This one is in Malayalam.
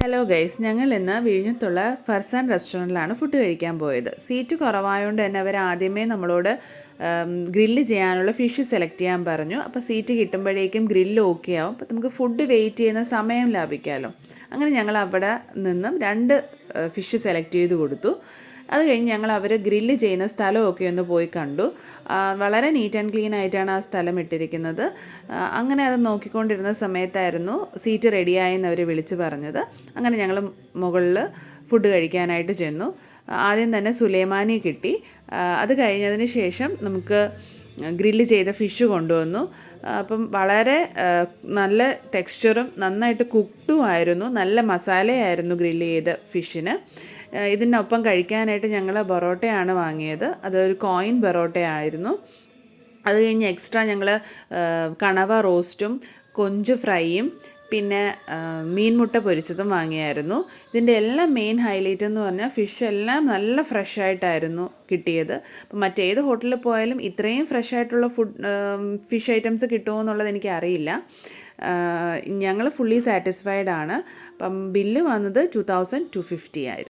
ഹലോ ഗൈസ്, ഞങ്ങൾ ഇന്ന് വിഴിഞ്ഞത്തുള്ള ഫർസാൻ റെസ്റ്റോറൻറ്റിലാണ് ഫുഡ് കഴിക്കാൻ പോയത്. സീറ്റ് കുറവായതുകൊണ്ട് തന്നെ അവർ ആദ്യമേ നമ്മളോട് ഗ്രില്ല് ചെയ്യാനുള്ള ഫിഷ് സെലക്ട് ചെയ്യാൻ പറഞ്ഞു. അപ്പോൾ സീറ്റ് കിട്ടുമ്പോഴേക്കും ഗ്രില്ല് ഓക്കെ ആവും. അപ്പോൾ നമുക്ക് ഫുഡ് വെയിറ്റ് ചെയ്യുന്ന സമയം ലാഭിക്കാമല്ലോ. അങ്ങനെ ഞങ്ങൾ അവിടെ നിന്നും 2 ഫിഷ് സെലക്ട് ചെയ്ത് കൊടുത്തു. അത് കഴിഞ്ഞ് ഞങ്ങൾ അവർ ഗ്രില്ല് ചെയ്യുന്ന സ്ഥലമൊക്കെ ഒന്ന് പോയി കണ്ടു. വളരെ നീറ്റ് ആൻഡ് ക്ലീൻ ആയിട്ടാണ് ആ സ്ഥലം ഇട്ടിരിക്കുന്നത്. അങ്ങനെ അത് നോക്കിക്കൊണ്ടിരുന്ന സമയത്തായിരുന്നു സീറ്റ് റെഡിയായെന്ന് അവർ വിളിച്ച് പറഞ്ഞത്. അങ്ങനെ ഞങ്ങൾ മുകളിൽ ഫുഡ് കഴിക്കാനായിട്ട് ചെന്നു. ആദ്യം തന്നെ സുലൈമാനി കിട്ടി. അത് കഴിഞ്ഞതിന് ശേഷം നമുക്ക് ഗ്രില്ല് ചെയ്ത ഫിഷ് കൊണ്ടുവന്നു. അപ്പം വളരെ നല്ല ടെക്സ്ചറും നന്നായിട്ട് കുക്ക്ഡും ആയിരുന്നു. നല്ല മസാലയായിരുന്നു ഗ്രില്ല് ചെയ്ത ഫിഷിന്. ഇതിനൊപ്പം കഴിക്കാനായിട്ട് ഞങ്ങൾ ബൊറോട്ടയാണ് വാങ്ങിയത്. അതൊരു കോയിൻ ബൊറോട്ടയായിരുന്നു. അത് കഴിഞ്ഞ് എക്സ്ട്രാ ഞങ്ങൾ കണവ റോസ്റ്റും കൊഞ്ച് ഫ്രൈയും പിന്നെ മീൻമുട്ട പൊരിച്ചതും വാങ്ങിയായിരുന്നു. ഇതിൻ്റെ എല്ലാം മെയിൻ ഹൈലൈറ്റ് എന്ന് പറഞ്ഞാൽ ഫിഷ് എല്ലാം നല്ല ഫ്രഷ് ആയിട്ടായിരുന്നു കിട്ടിയത്. അപ്പം മറ്റേത് ഹോട്ടലിൽ പോയാലും ഇത്രയും ഫ്രഷ് ആയിട്ടുള്ള ഫിഷ് ഐറ്റംസ് കിട്ടുമോ എന്നുള്ളത് എനിക്കറിയില്ല. ഞങ്ങൾ ഫുള്ളി സാറ്റിസ്ഫൈഡ് ആണ്. അപ്പം ബില്ല് വന്നത് 2250 ആയിരുന്നു.